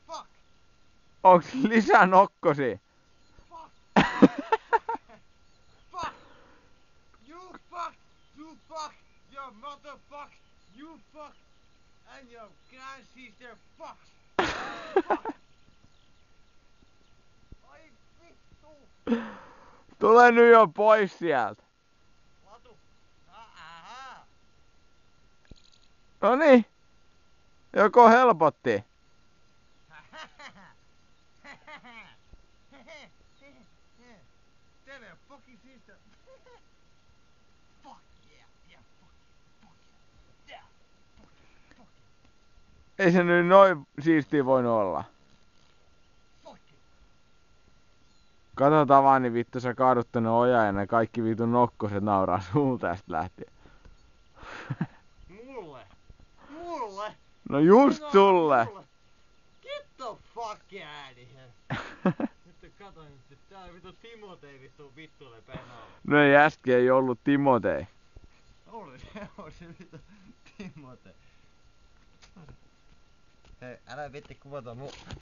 Fuck! Onks lisää nokkosia? Fuck! Fuck! You fuck! Your motherfuck! You fuck! And your grandsister fucks! Fuck! Ai vittu! Tule nyt jo pois sieltä. Latu! Aha! Noniin. Joko helpotti? Tell your fucking sister. Fuck yeah, fuck yeah, fuck Ei se nyt noin siistiä voinut olla. fuck it. Katsotaan vaan, niin vittu sä kaadut tonne ojaan ja ne kaikki vitun nokkoset nauraa suun tästä lähtien. Mulle? No just sulle! Get the fuck out of here! Nyt kato nyt, tää on vittu Timotei vittuille penoo. No ei äsken ei ollut Timotei. Oli se vittu Timotei. Hei, älä vitti kuvata